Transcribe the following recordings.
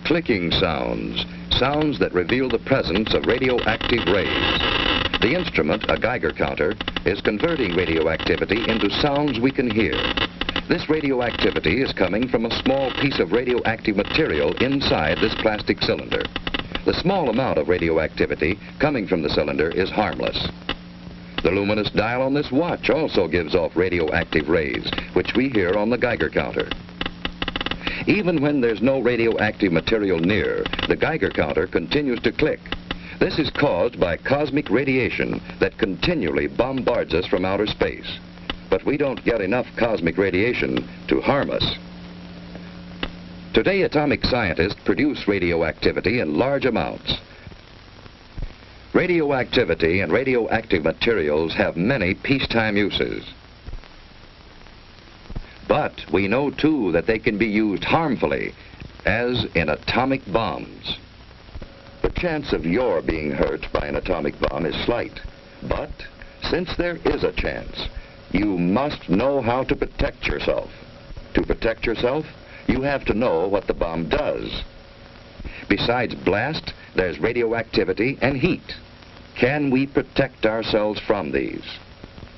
Clicking sounds, sounds that reveal the presence of radioactive rays. The instrument, a Geiger counter, is converting radioactivity into sounds we can hear. This radioactivity is coming from a small piece of radioactive material inside this plastic cylinder. The small amount of radioactivity coming from the cylinder is harmless. The luminous dial on this watch also gives off radioactive rays, which we hear on the Geiger counter. Even when there's no radioactive material near, the Geiger counter continues to click. This is caused by cosmic radiation that continually bombards us from outer space. But we don't get enough cosmic radiation to harm us. Today, atomic scientists produce radioactivity in large amounts. Radioactivity and radioactive materials have many peacetime uses. But we know, too, that they can be used harmfully, as in atomic bombs. The chance of your being hurt by an atomic bomb is slight. But since there is a chance, you must know how to protect yourself. To protect yourself, you have to know what the bomb does. Besides blast, there's radioactivity and heat. Can we protect ourselves from these?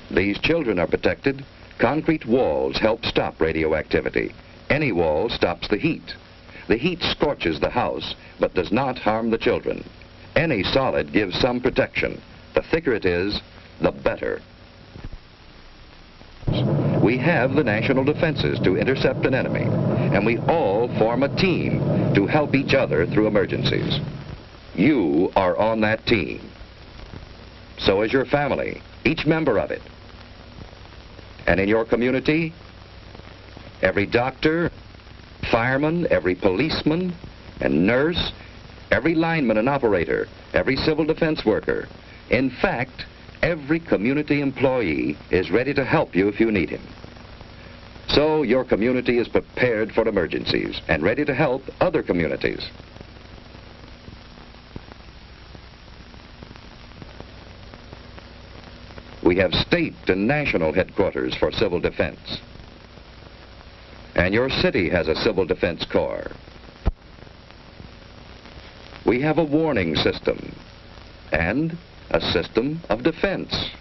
These children are protected. Concrete walls help stop radioactivity. Any wall stops the heat. The heat scorches the house, but does not harm the children. Any solid gives some protection. The thicker it is, the better. We have the national defenses to intercept an enemy, and we all form a team to help each other through emergencies. You are on that team. So is your family, each member of it. And in your community, every doctor, fireman, every policeman and nurse, every lineman and operator, every civil defense worker, in fact, every community employee is ready to help you if you need him. So your community is prepared for emergencies and ready to help other communities. We have state and national headquarters for civil defense. And your city has a civil defense corps. We have a warning system and a system of defense.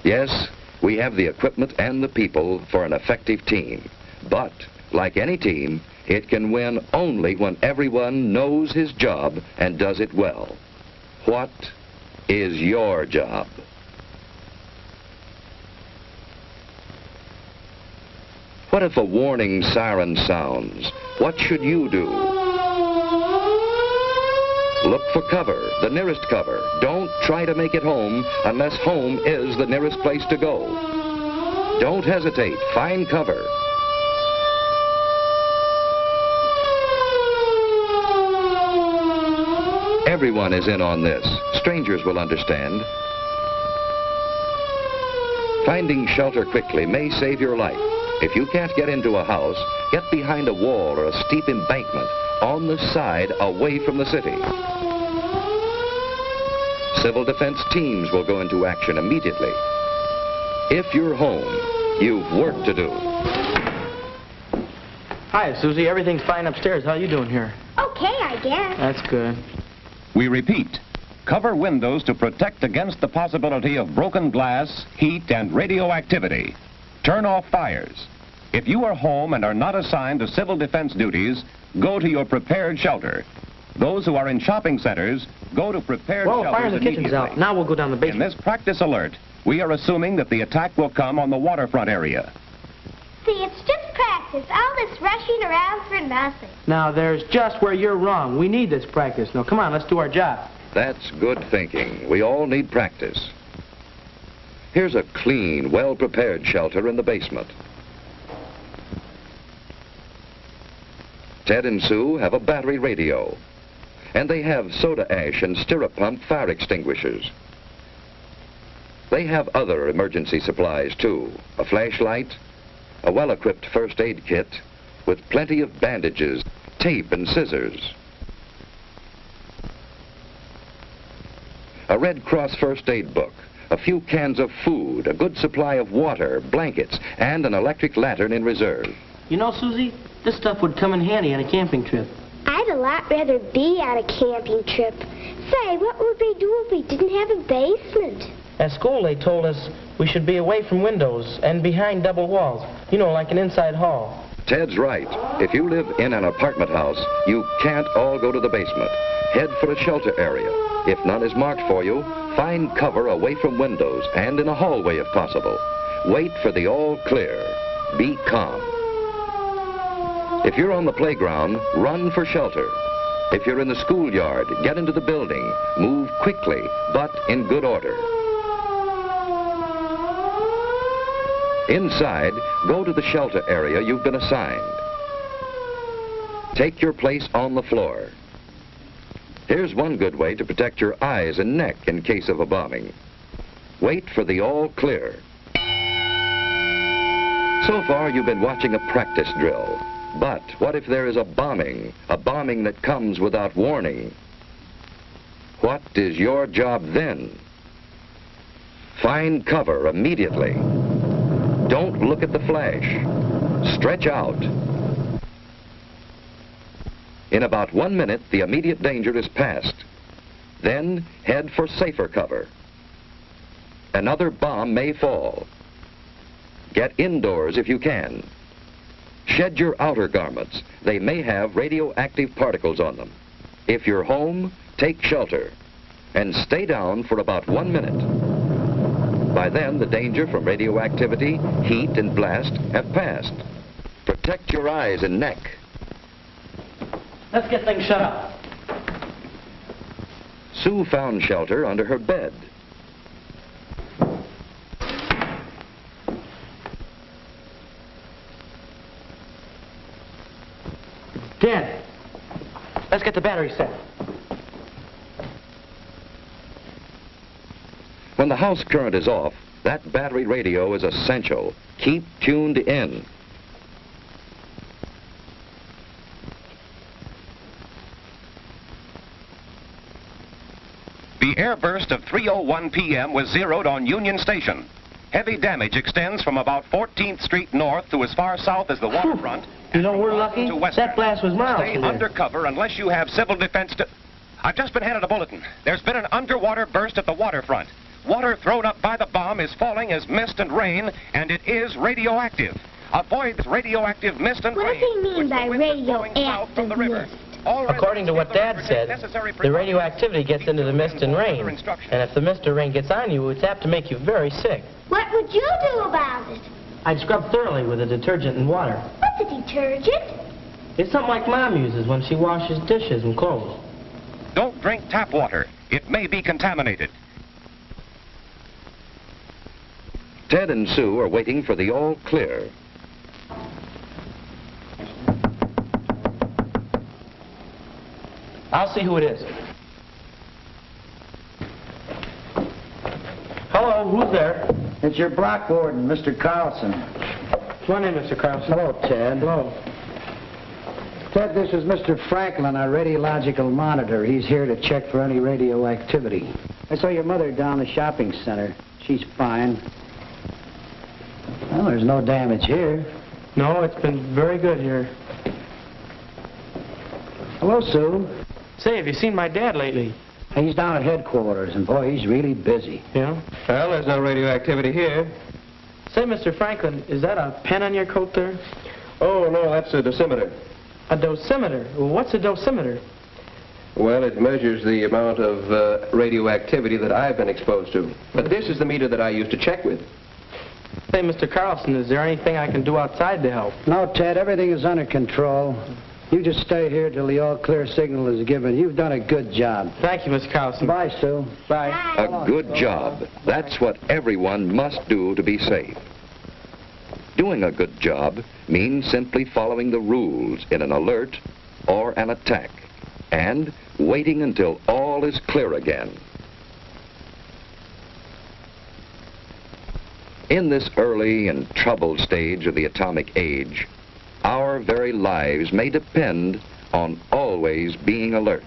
Yes, we have the equipment and the people for an effective team. But, like any team, it can win only when everyone knows his job and does it well. What is your job? What if a warning siren sounds? What should you do? Look for cover, the nearest cover. Don't try to make it home unless home is the nearest place to go. Don't hesitate. Find cover. Everyone is in on this. Strangers will understand. Finding shelter quickly may save your life. If you can't get into a house, get behind a wall or a steep embankment on the side away from the city. Civil defense teams will go into action immediately. If you're home, you've work to do. Hi, Susie. Everything's fine upstairs. How you doing here? Okay, I guess. That's good. We repeat, cover windows to protect against the possibility of broken glass, heat, and radioactivity. Turn off fires. If you are home and are not assigned to civil defense duties, go to your prepared shelter. Those who are in shopping centers, go to prepared Well, shelters fire in the kitchen's immediately. out. Now we'll go down the In basement. this practice alert, we are assuming that the attack will come on the waterfront area. See, it's just practice. All this rushing around for nothing. Now, there's just where you're wrong. We need this practice. Now, come on, let's do our job. That's good thinking. We all need practice. Here's a clean, well-prepared shelter in the basement. Ted and Sue have a battery radio, and they have soda ash and stirrup pump fire extinguishers. They have other emergency supplies too, a flashlight, a well-equipped first aid kit with plenty of bandages, tape and scissors, a Red Cross first aid book, a few cans of food, a good supply of water, blankets, and an electric lantern in reserve. You know, Susie, this stuff would come in handy on a camping trip. I'd a lot rather be on a camping trip. Say, what would we do if we didn't have a basement? At school, they told us we should be away from windows and behind double walls. You know, like an inside hall. Ted's right. If you live in an apartment house, you can't all go to the basement. Head for a shelter area. If none is marked for you, find cover away from windows and in a hallway if possible. Wait for the all clear. Be calm. If you're on the playground, run for shelter. If you're in the schoolyard, get into the building. Move quickly, but in good order. Inside, go to the shelter area you've been assigned. Take your place on the floor. Here's one good way to protect your eyes and neck in case of a bombing. Wait for the all clear. So far, you've been watching a practice drill. But what if there is a bombing that comes without warning? What is your job then? Find cover immediately. Don't look at the flash. Stretch out. In about 1 minute, the immediate danger is past. Then head for safer cover. Another bomb may fall. Get indoors if you can. Shed your outer garments. They may have radioactive particles on them. If you're home, take shelter and stay down for about 1 minute. By then, the danger from radioactivity, heat, and blast have passed. Protect your eyes and neck. Let's get things shut up. Sue found shelter under her bed. Dad, let's get the battery set. When the house current is off, that battery radio is essential. Keep tuned in. The airburst of 3:01 p.m. was zeroed on Union Station. Heavy damage extends from about 14th Street north to as far south as the waterfront. You know, we're lucky. That blast was miles Stay from there. under cover unless you have civil defense to... I've just been handed a bulletin. There's been an underwater burst at the waterfront. Water thrown up by the bomb is falling as mist and rain, and it is radioactive. Avoid radioactive mist and What rain. does he mean which the by wind is blowing south from the river. radioactive mist? All According to what Dad said, the radioactivity gets into the mist and rain. And if the mist or rain gets on you, it's apt to make you very sick. What would you do about it? I'd scrub thoroughly with a detergent and water. What's a detergent? It's something like Mom uses when she washes dishes and clothes. Don't drink tap water. It may be contaminated. Ted and Sue are waiting for the all clear. I'll see who it is. Hello, who's there? It's your block warden, Mr. Carlson. Come on in, Mr. Carlson. Hello, Ted. Hello. Ted, this is Mr. Franklin, our radiological monitor. He's here to check for any radioactivity. I saw your mother down the shopping center. She's fine. Well, there's no damage here. No, it's been very good here. Hello, Sue. Say, have you seen my dad lately? He's down at headquarters, and boy, he's really busy. Yeah? Well, there's no radioactivity here. Say, Mr. Franklin, is that a pen on your coat there? Oh, no, that's a dosimeter. A dosimeter? Well, what's a dosimeter? Well, it measures the amount of radioactivity that I've been exposed to. But this is the meter that I use to check with. Say, Mr. Carlson, is there anything I can do outside to help? No, Ted, everything is under control. You just stay here till the all-clear signal is given. You've done a good job. Thank you, Mr. Carlson. Bye, Sue. Bye. A good job. That's what everyone must do to be safe. Doing a good job means simply following the rules in an alert or an attack and waiting until all is clear again. In this early and troubled stage of the atomic age, our very lives may depend on always being alert.